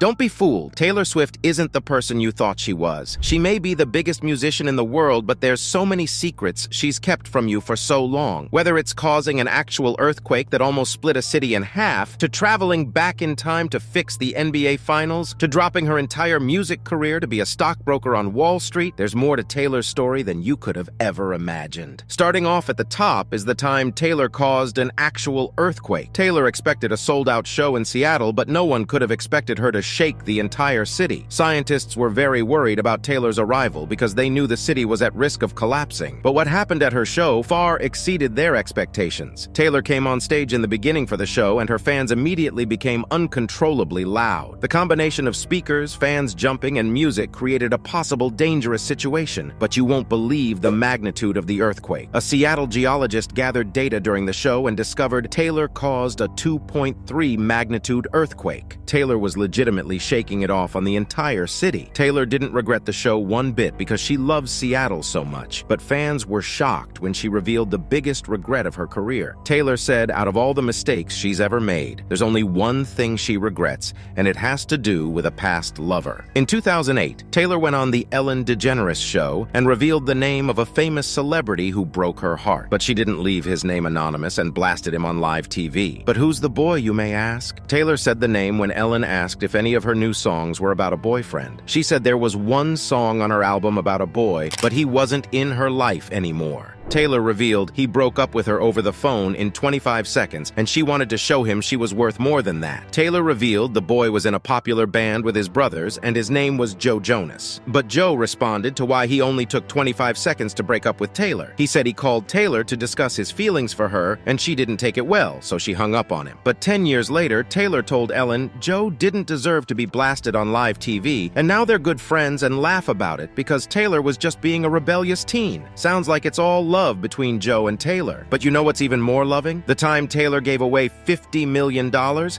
Don't be fooled. Taylor Swift isn't the person you thought she was. She may be the biggest musician in the world, but there's so many secrets she's kept from you for so long. Whether it's causing an actual earthquake that almost split a city in half, to traveling back in time to fix the NBA Finals, to dropping her entire music career to be a stockbroker on Wall Street, there's more to Taylor's story than you could have ever imagined. Starting off at the top is the time Taylor caused an actual earthquake. Taylor expected a sold-out show in Seattle, but no one could have expected her to shake the entire city. Scientists were very worried about Taylor's arrival because they knew the city was at risk of collapsing. But what happened at her show far exceeded their expectations. Taylor came on stage in the beginning for the show, and her fans immediately became uncontrollably loud. The combination of speakers, fans jumping, and music created a possible dangerous situation, but you won't believe the magnitude of the earthquake. A Seattle geologist gathered data during the show and discovered Taylor caused a 2.3 magnitude earthquake. Taylor was legitimately shaking it off on the entire city. Taylor didn't regret the show one bit because she loves Seattle so much, but fans were shocked when she revealed the biggest regret of her career. Taylor said out of all the mistakes she's ever made, there's only one thing she regrets, and it has to do with a past lover. In 2008, Taylor went on the Ellen DeGeneres show and revealed the name of a famous celebrity who broke her heart. But she didn't leave his name anonymous and blasted him on live TV. But who's the boy, you may ask? Taylor said the name when Ellen asked if any of her new songs were about a boyfriend. She said there was one song on her album about a boy, but he wasn't in her life anymore. Taylor revealed he broke up with her over the phone in 25 seconds, and she wanted to show him she was worth more than that. Taylor revealed the boy was in a popular band with his brothers, and his name was Joe Jonas. But Joe responded to why he only took 25 seconds to break up with Taylor. He said he called Taylor to discuss his feelings for her, and she didn't take it well, so she hung up on him. But 10 years later, Taylor told Ellen Joe didn't deserve to be blasted on live TV, and now they're good friends and laugh about it because Taylor was just being a rebellious teen. Sounds like it's all love between Joe and Taylor. But you know what's even more loving? The time Taylor gave away $50 million?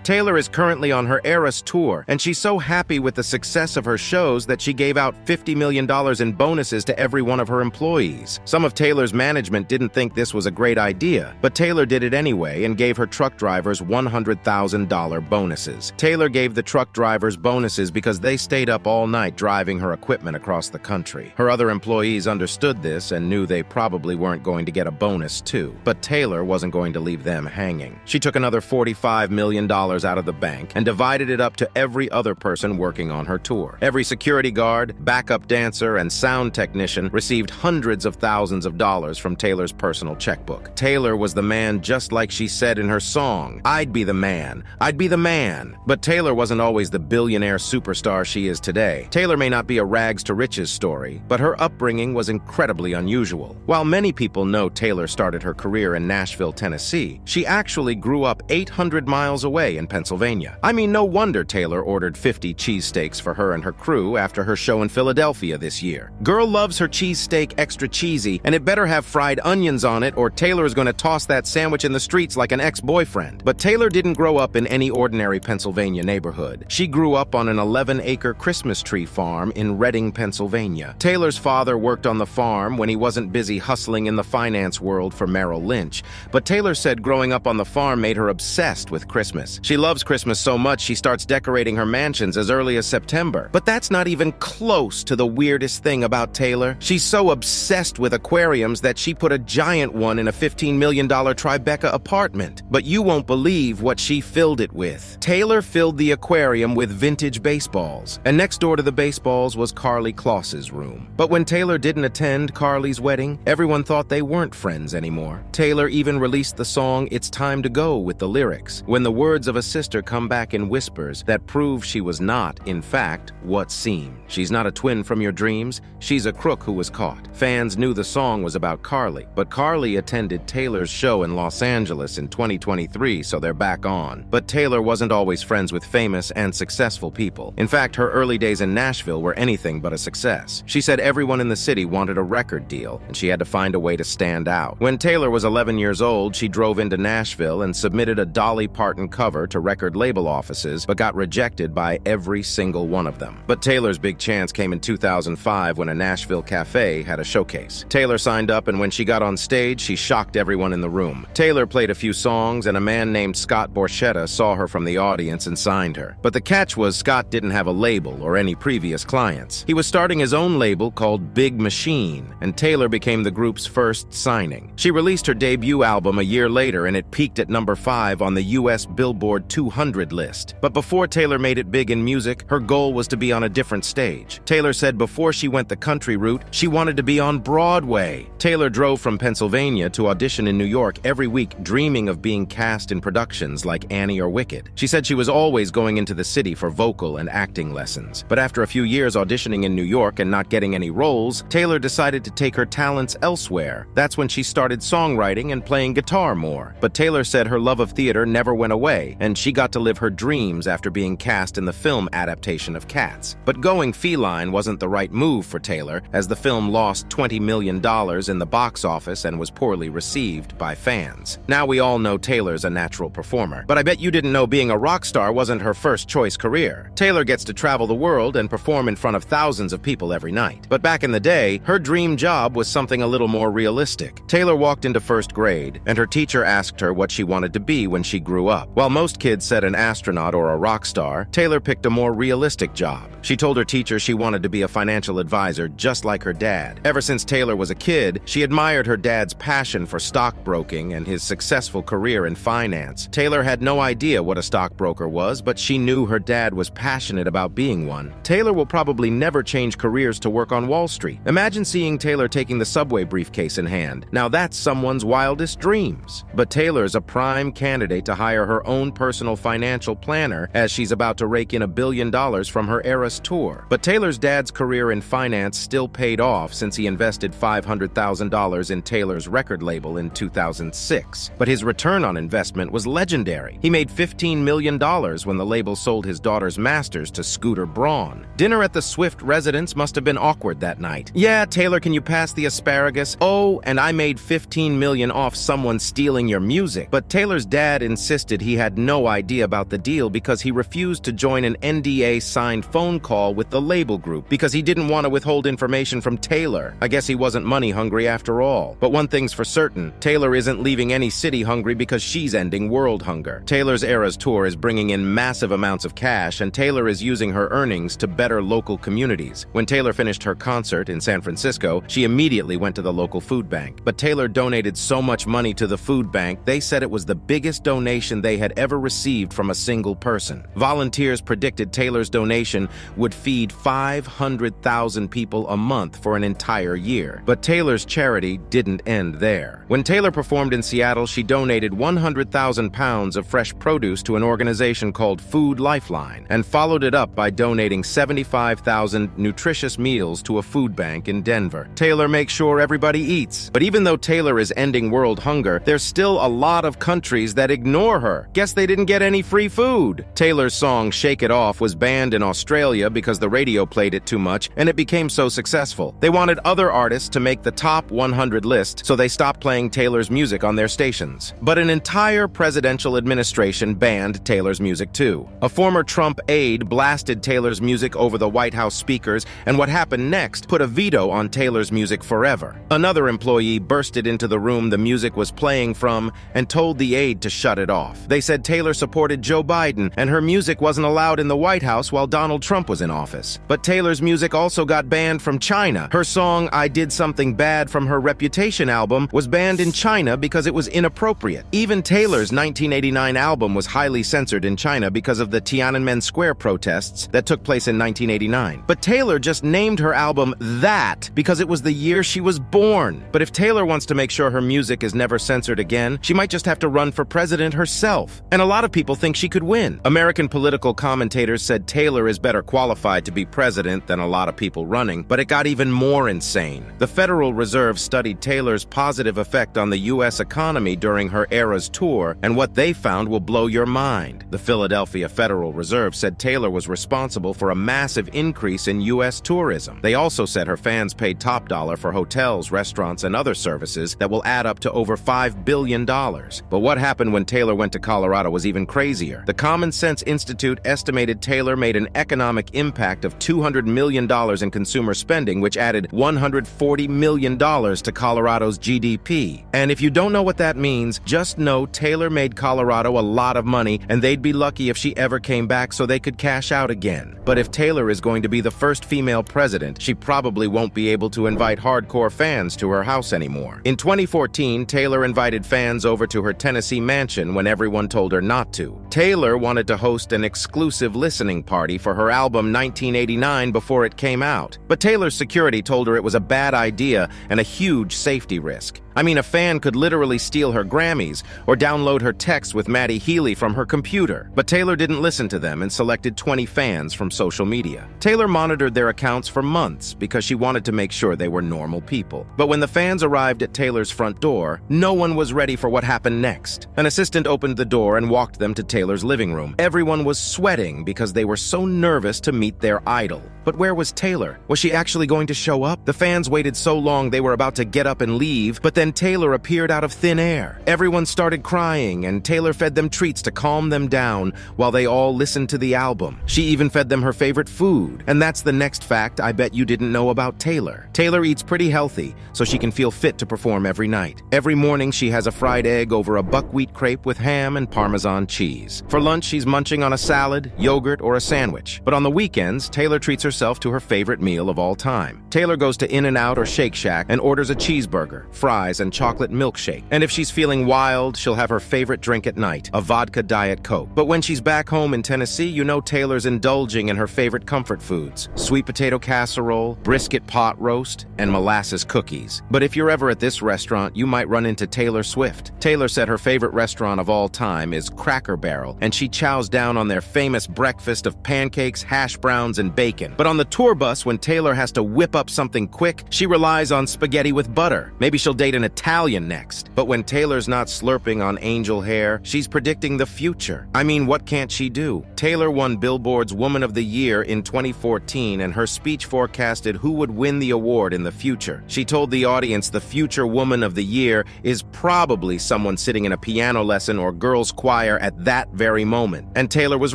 Taylor is currently on her Eras tour, and she's so happy with the success of her shows that she gave out $50 million in bonuses to every one of her employees. Some of Taylor's management didn't think this was a great idea, but Taylor did it anyway and gave her truck drivers $100,000 bonuses. Taylor gave the truck drivers bonuses because they stayed up all night driving her equipment across the country. Her other employees understood this and knew they probably weren't going to get a bonus too. But Taylor wasn't going to leave them hanging. She took another $45 million out of the bank and divided it up to every other person working on her tour. Every security guard, backup dancer, and sound technician received hundreds of thousands of dollars from Taylor's personal checkbook. Taylor was the man just like she said in her song, "I'd be the man, I'd be the man." But Taylor wasn't always the billionaire superstar she is today. Taylor may not be a rags to riches story, but her upbringing was incredibly unusual. While many people know Taylor started her career in Nashville, Tennessee, she actually grew up 800 miles away in Pennsylvania. I mean, no wonder Taylor ordered 50 cheesesteaks for her and her crew after her show in Philadelphia this year. Girl loves her cheesesteak extra cheesy, and it better have fried onions on it or Taylor is going to toss that sandwich in the streets like an ex-boyfriend. But Taylor didn't grow up in any ordinary Pennsylvania neighborhood. She grew up on an 11-acre Christmas tree farm in Reading, Pennsylvania. Taylor's father worked on the farm when he wasn't busy hustling in the finance world for Merrill Lynch, but Taylor said growing up on the farm made her obsessed with Christmas. She loves Christmas so much she starts decorating her mansions as early as September. But that's not even close to the weirdest thing about Taylor. She's so obsessed with aquariums that she put a giant one in a $15 million Tribeca apartment. But you won't believe what she filled it with. Taylor filled the aquarium with vintage baseballs, and next door to the baseballs was Carly Kloss's room. But when Taylor didn't attend Carly's wedding, everyone thought they weren't friends anymore. Taylor even released the song "It's Time to Go" with the lyrics, when the words of a sister come back in whispers that prove she was not, in fact, what seemed. She's not a twin from your dreams, she's a crook who was caught. Fans knew the song was about Carly, but Carly attended Taylor's show in Los Angeles in 2023, so they're back on. But Taylor wasn't always friends with famous and successful people. In fact, her early days in Nashville were anything but a success. She said everyone in the city wanted a record deal, and she had to find a way to stand out. When Taylor was 11 years old, she drove into Nashville and submitted a Dolly Parton cover to record label offices, but got rejected by every single one of them. But Taylor's big chance came in 2005 when a Nashville cafe had a showcase. Taylor signed up, and when she got on stage, she shocked everyone in the room. Taylor played a few songs, and a man named Scott Borchetta saw her from the audience and signed her. But the catch was Scott didn't have a label or any previous clients. He was starting his own label called Big Machine, and Taylor became the group's first signing. She released her debut album a year later, and it peaked at number 5 on the US Billboard 200 list. But before Taylor made it big in music, her goal was to be on a different stage. Taylor said before she went the country route, she wanted to be on Broadway. Taylor drove from Pennsylvania to audition in New York every week, dreaming of being cast in productions like Annie or Wicked. She said she was always going into the city for vocal and acting lessons. But after a few years auditioning in New York and not getting any roles, Taylor decided to take her talents elsewhere. That's when she started songwriting and playing guitar more. But Taylor said her love of theater never went away, and she got to live her dreams after being cast in the film adaptation of Cats. But going feline wasn't the right move for Taylor, as the film lost $20 million in the box office and was poorly received by fans. Now we all know Taylor's a natural performer, but I bet you didn't know being a rock star wasn't her first choice career. Taylor gets to travel the world and perform in front of thousands of people every night. But back in the day, her dream job was something a little more realistic. Taylor walked into first grade, and her teacher asked her what she wanted to be when she grew up. While most kids said an astronaut or a rock star, Taylor picked a more realistic job. She told her teacher she wanted to be a financial advisor just like her dad. Ever since Taylor was a kid, she admired her dad's passion for stockbroking and his successful career in finance. Taylor had no idea what a stockbroker was, but she knew her dad was passionate about being one. Taylor will probably never change careers to work on Wall Street. Imagine seeing Taylor taking the subway briefcase in hand. Now that's someone's wildest dreams. But Taylor's a prime candidate to hire her own personal financial planner, as she's about to rake in $1 billion from her Eras tour. But Taylor's dad's career in finance still paid off, since he invested $500,000 in Taylor's record label in 2006. But his return on investment was legendary. He made $15 million when the label sold his daughter's masters to Scooter Braun. Dinner at the Swift residence must have been awkward that night. Yeah, Taylor, can you pass the asparagus? Oh, and I made $15 million off someone stealing your music. But Taylor's dad insisted he had no idea about the deal because he refused to join an NDA-signed phone call with the label group because he didn't want to withhold information from Taylor. I guess he wasn't money hungry after all. But one thing's for certain, Taylor isn't leaving any city hungry because she's ending world hunger. Taylor's Eras tour is bringing in massive amounts of cash, and Taylor is using her earnings to better local communities. When Taylor finished her concert in San Francisco, she immediately went to the local food bank. But Taylor donated so much money to the food bank, they said it was the biggest donation they had ever received from a single person. Volunteers predicted Taylor's donation would feed 500,000 people a month for an entire year. But Taylor's charity didn't end there. When Taylor performed in Seattle, she donated 100,000 pounds of fresh produce to an organization called Food Lifeline, and followed it up by donating 75,000 nutritious meals to a food bank in Denver. Taylor makes sure everybody eats. But even though Taylor is ending world hunger, there's still a lot of countries that ignore her. Guess they didn't get any free food. Taylor's song Shake It Off was banned in Australia because the radio played it too much, and it became so successful. They wanted other artists to make the top 100 list, so they stopped playing Taylor's music on their stations. But an entire presidential administration banned Taylor's music too. A former Trump aide blasted Taylor's music over the White House speakers, and what happened next put a veto on Taylor's music forever. Another employee bursted into the room the music was playing from and told the aide to shut it off. They said Taylor supported Joe Biden, and her music wasn't allowed in the White House while Donald Trump was in office. But Taylor's music also got banned from China. Her song I Did Something Bad from her Reputation album was banned in China because it was inappropriate. Even Taylor's 1989 album was highly censored in China because of the Tiananmen Square protests that took place in 1989. But Taylor just named her album that because it was the year she was born. But if Taylor wants to make sure her music is never censored again, she might just have to run for president herself. And a lot of people think she could win. American political commentators said Taylor is better qualified to be president than a lot of people running, but it got even more insane. The Federal Reserve studied Taylor's positive effect on the U.S. economy during her Eras tour, and what they found will blow your mind. The Philadelphia Federal Reserve said Taylor was responsible for a massive increase in U.S. tourism. They also said her fans paid top dollar for hotels, restaurants, restaurants and other services that will add up to over $5 billion. But what happened when Taylor went to Colorado was even crazier. The Common Sense Institute estimated Taylor made an economic impact of $200 million in consumer spending, which added $140 million to Colorado's GDP. And if you don't know what that means, just know Taylor made Colorado a lot of money, and they'd be lucky if she ever came back so they could cash out again. But if Taylor is going to be the first female president, she probably won't be able to invite hardcore fans to her house anymore. In 2014, Taylor invited fans over to her Tennessee mansion when everyone told her not to. Taylor wanted to host an exclusive listening party for her album 1989 before it came out. But Taylor's security told her it was a bad idea and a huge safety risk. I mean, a fan could literally steal her Grammys or download her texts with Maddie Healy from her computer. But Taylor didn't listen to them and selected 20 fans from social media. Taylor monitored their accounts for months because she wanted to make sure they were normal people. But when the fans arrived at Taylor's front door, no one was ready for what happened next. An assistant opened the door and walked them to Taylor's living room. Everyone was sweating because they were so nervous to meet their idol. But where was Taylor? Was she actually going to show up? The fans waited so long they were about to get up and leave, but then Taylor appeared out of thin air. Everyone started crying, and Taylor fed them treats to calm them down while they all listened to the album. She even fed them her favorite food. And that's the next fact I bet you didn't know about Taylor. Taylor eats pretty healthy, so she can feel fit to perform every night. Every morning she has a fried egg over a buckwheat crepe with ham and Parmesan cheese. For lunch, she's munching on a salad, yogurt, or a sandwich. But on the weekends, Taylor treats herself to her favorite meal of all time. Taylor goes to In-N-Out or Shake Shack and orders a cheeseburger, fries, and chocolate milkshake. And if she's feeling wild, she'll have her favorite drink at night, a vodka Diet Coke. But when she's back home in Tennessee, you know Taylor's indulging in her favorite comfort foods: sweet potato casserole, brisket pot roast, and molasses cookies. But if you're ever at this restaurant, you might run into Taylor Swift. Taylor said her favorite restaurant of all time is Cracker Barrel, and she chows down on their famous breakfast of pancakes, hash browns, and bacon. But on the tour bus, when Taylor has to whip up something quick, she relies on spaghetti with butter. Maybe she'll date an Italian next. But when Taylor's not slurping on angel hair, she's predicting the future. I mean, what can't she do? Taylor won Billboard's Woman of the Year in 2014, and her speech forecasted who would win the award in the future. She told the audience the future Woman of the Year is probably someone sitting in a piano lesson or girls' choir at that very moment. And Taylor was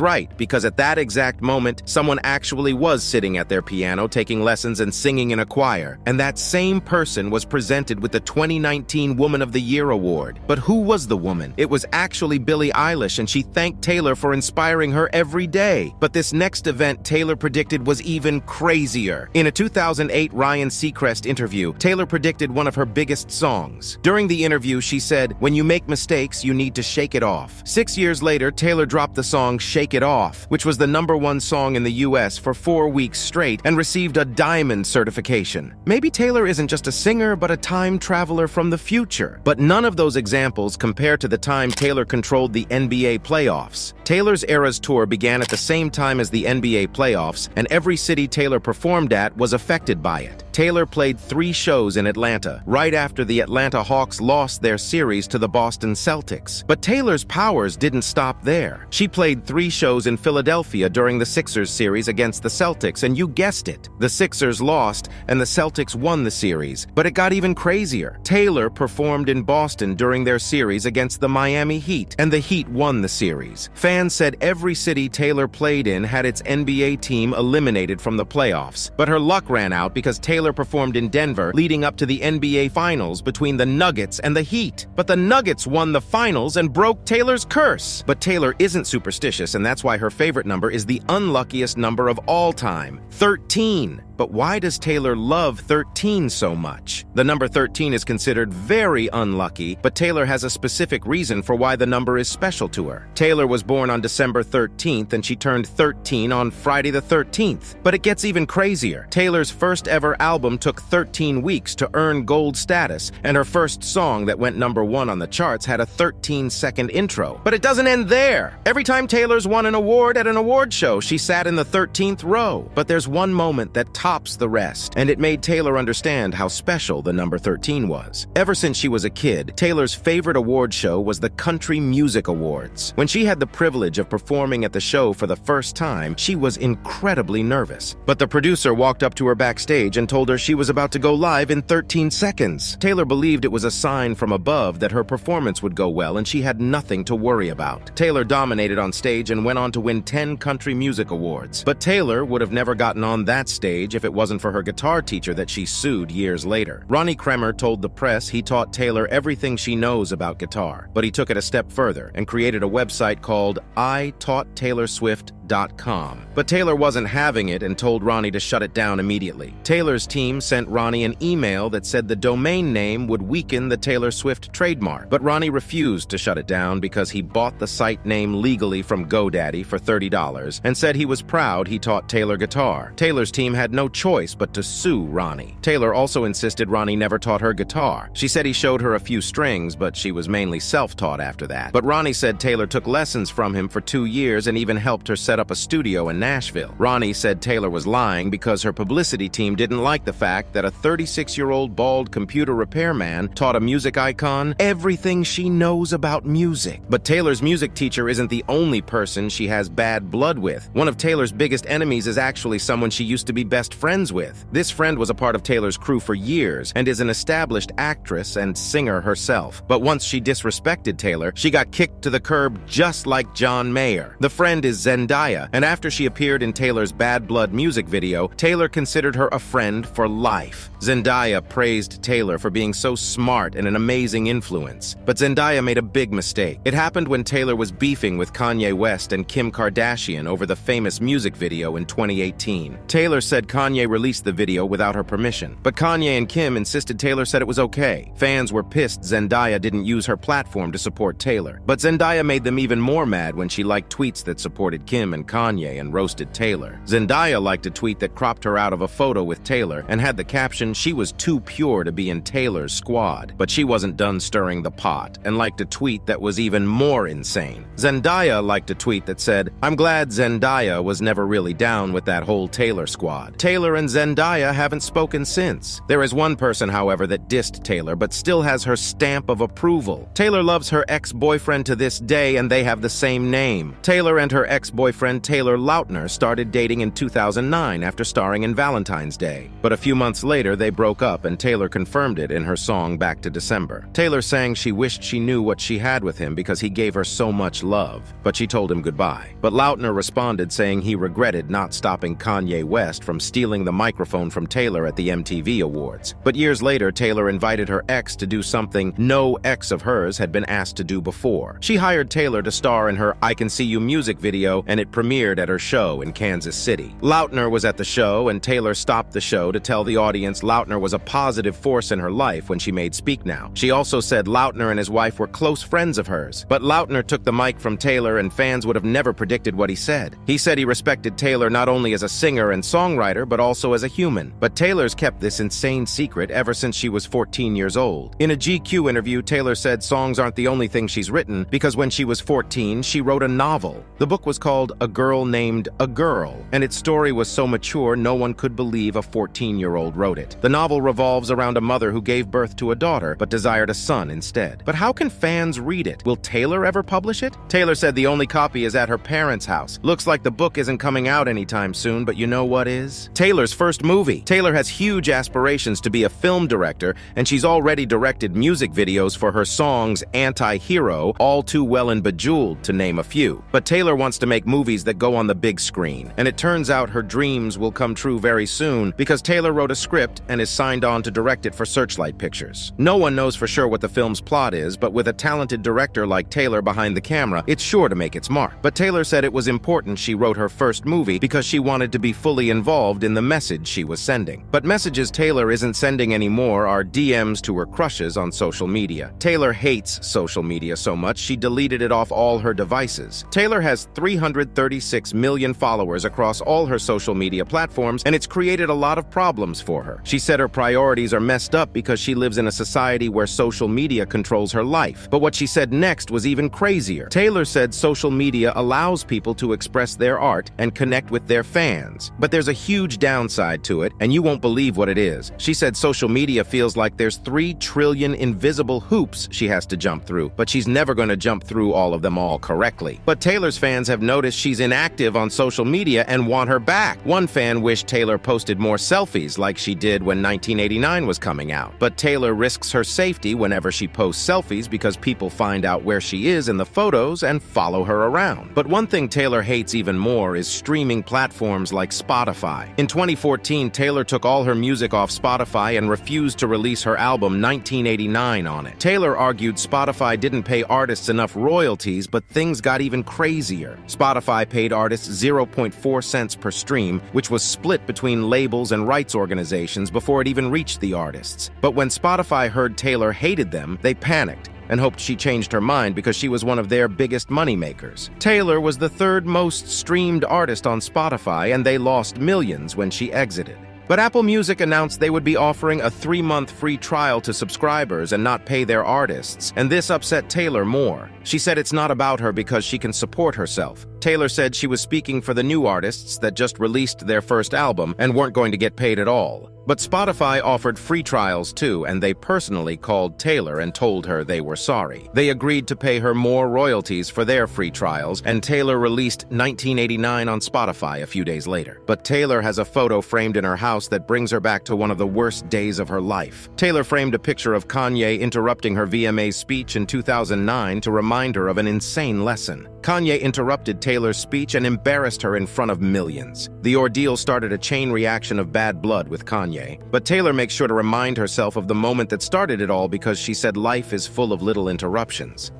right, because at that exact moment, someone actually was sitting at their piano, taking lessons and singing in a choir. And that same person was presented with the 2019 Woman of the Year award. But who was the woman? It was actually Billie Eilish, and she thanked Taylor for inspiring her every day. But this next event Taylor predicted was even crazier. In a 2008 Ryan Seacrest interview, Taylor predicted one of her biggest songs. During the interview, she said, "When you make mistakes, you need to shake it off." 6 years later, Taylor dropped the song Shake It Off, which was the #1 song in the US for 4 weeks straight and received a diamond certification. Maybe Taylor isn't just a singer, but a time traveler from the future. But none of those examples compare to the time Taylor controlled the NBA playoffs. Taylor's Eras Tour began at the same time as the NBA playoffs, and every city Taylor performed at was affected by it. Taylor played 3 shows in Atlanta, right after the Atlanta Hawks lost their series to the Boston Celtics. But Taylor's powers didn't stop there. She played 3 shows in Philadelphia during the Sixers series against the Celtics, and you guessed it, the Sixers lost and the Celtics won the series. But it got even crazier. Taylor performed in Boston during their series against the Miami Heat, and the Heat won the series. Fans said every city Taylor played in had its NBA team eliminated from the playoffs. But her luck ran out because Taylor performed in Denver leading up to the NBA Finals between the Nuggets and the Heat. But the Nuggets won the finals and broke Taylor's curse. But Taylor isn't superstitious, and that's why her favorite number is the unluckiest number of all time, 13. But why does Taylor love 13 so much? The number 13 is considered very unlucky, but Taylor has a specific reason for why the number is special to her. Taylor was born on December 13th, and she turned 13 on Friday the 13th. But it gets even crazier. Taylor's first ever album took 13 weeks to earn gold status, and her first song that went #1 on the charts had a 13-second intro. But it doesn't end there. Every time Taylor's won an award at an award show, she sat in the 13th row. But there's one moment that tops the rest, and it made Taylor understand how special the number 13 was. Ever since she was a kid, Taylor's favorite award show was the Country Music Awards. When she had the privilege of performing at the show for the first time, she was incredibly nervous. But the producer walked up to her backstage and told told her she was about to go live in 13 seconds. Taylor believed it was a sign from above that her performance would go well and she had nothing to worry about. Taylor dominated on stage and went on to win 10 country music awards. But Taylor would have never gotten on that stage if it wasn't for her guitar teacher that she sued years later. Ronnie Kremer told the press he taught Taylor everything she knows about guitar, but he took it a step further and created a website called ITaughtTaylorSwift.com. But Taylor wasn't having it and told Ronnie to shut it down immediately. Taylor's team sent Ronnie an email that said the domain name would weaken the Taylor Swift trademark, but Ronnie refused to shut it down because he bought the site name legally from GoDaddy for $30 and said he was proud he taught Taylor guitar. Taylor's team had no choice but to sue Ronnie. Taylor also insisted Ronnie never taught her guitar. She said he showed her a few strings, but she was mainly self-taught after that. But Ronnie said Taylor took lessons from him for 2 years and even helped her set up a studio in Nashville. Ronnie said Taylor was lying because her publicity team didn't like the fact that a 36-year-old bald computer repairman taught a music icon everything she knows about music. But Taylor's music teacher isn't the only person she has bad blood with. One of Taylor's biggest enemies is actually someone she used to be best friends with. This friend was a part of Taylor's crew for years and is an established actress and singer herself. But once she disrespected Taylor, she got kicked to the curb just like John Mayer. The friend is Zendaya, and after she appeared in Taylor's Bad Blood music video, Taylor considered her a friend for life. Zendaya praised Taylor for being so smart and an amazing influence. But Zendaya made a big mistake. It happened when Taylor was beefing with Kanye West and Kim Kardashian over the famous music video in 2018. Taylor said Kanye released the video without her permission, but Kanye and Kim insisted Taylor said it was okay. Fans were pissed Zendaya didn't use her platform to support Taylor. But Zendaya made them even more mad when she liked tweets that supported Kim and Kanye and roasted Taylor. Zendaya liked a tweet that cropped her out of a photo with Taylor and had the caption, "She was too pure to be in Taylor's squad." But she wasn't done stirring the pot and liked a tweet that was even more insane. Zendaya liked a tweet that said, "I'm glad Zendaya was never really down with that whole Taylor squad." Taylor and Zendaya haven't spoken since. There is one person, however, that dissed Taylor but still has her stamp of approval. Taylor loves her ex-boyfriend to this day and they have the same name. Taylor and her ex-boyfriend Taylor Lautner started dating in 2009 after starring in Valentine's Day. But a few months later, they broke up and Taylor confirmed it in her song Back to December. Taylor sang she wished she knew what she had with him because he gave her so much love, but she told him goodbye. But Lautner responded saying he regretted not stopping Kanye West from stealing the microphone from Taylor at the MTV Awards. But years later, Taylor invited her ex to do something no ex of hers had been asked to do before. She hired Taylor to star in her I Can See You music video, and it premiered at her show in Kansas City. Lautner was at the show, and Taylor stopped the show to tell the audience Lautner was a positive force in her life when she made Speak Now. She also said Lautner and his wife were close friends of hers. But Lautner took the mic from Taylor, and fans would have never predicted what he said. He said he respected Taylor not only as a singer and songwriter, but also as a human. But Taylor's kept this insane secret ever since she was 14 years old. In a GQ interview, Taylor said songs aren't the only thing she's written, because when she was 14, she wrote a novel. The book was called A Girl Named a Girl, and its story was so mature no one could believe a 14-year-old wrote it. The novel revolves around a mother who gave birth to a daughter, but desired a son instead. But how can fans read it? Will Taylor ever publish it? Taylor said the only copy is at her parents' house. Looks like the book isn't coming out anytime soon, but you know what is? Taylor's first movie. Taylor has huge aspirations to be a film director, and she's already directed music videos for her songs Anti-Hero, All Too Well and Bejeweled, to name a few. But Taylor wants to make movies that go on the big screen, and it turns out her dreams will come true very soon because Taylor wrote a script and is signed on to direct it for Searchlight Pictures. No one knows for sure what the film's plot is, but with a talented director like Taylor behind the camera, it's sure to make its mark. But Taylor said it was important she wrote her first movie because she wanted to be fully involved in the message she was sending. But messages Taylor isn't sending anymore are DMs to her crushes on social media. Taylor hates social media so much she deleted it off all her devices. Taylor has 336 million followers across all her social media platforms, and it's created a lot of problems for her. She said her priorities are messed up because she lives in a society where social media controls her life. But what she said next was even crazier. Taylor said social media allows people to express their art and connect with their fans. But there's a huge downside to it, and you won't believe what it is. She said social media feels like there's 3 trillion invisible hoops she has to jump through, but she's never going to jump through all of them all correctly. But Taylor's fans have noticed she's inactive on social media and want her back. One fan wished Taylor posted more selfies selfies like she did when 1989 was coming out. But Taylor risks her safety whenever she posts selfies because people find out where she is in the photos and follow her around. But one thing Taylor hates even more is streaming platforms like Spotify. In 2014, Taylor took all her music off Spotify and refused to release her album 1989 on it. Taylor argued Spotify didn't pay artists enough royalties, but things got even crazier. Spotify paid artists 0.4 cents per stream, which was split between labels and rights organizations before it even reached the artists. But when Spotify heard Taylor hated them, they panicked and hoped she changed her mind because she was one of their biggest moneymakers. Taylor was the third most streamed artist on Spotify, and they lost millions when she exited. But Apple Music announced they would be offering a 3-month free trial to subscribers and not pay their artists, and this upset Taylor more. She said it's not about her because she can support herself. Taylor said she was speaking for the new artists that just released their first album and weren't going to get paid at all. But Spotify offered free trials too, and they personally called Taylor and told her they were sorry. They agreed to pay her more royalties for their free trials, and Taylor released 1989 on Spotify a few days later. But Taylor has a photo framed in her house that brings her back to one of the worst days of her life. Taylor framed a picture of Kanye interrupting her VMA speech in 2009 to remind her of an insane lesson. Kanye interrupted Taylor's speech and embarrassed her in front of millions. The ordeal started a chain reaction of bad blood with Kanye, but Taylor makes sure to remind herself of the moment that started it all because she said life is full of little interruptions.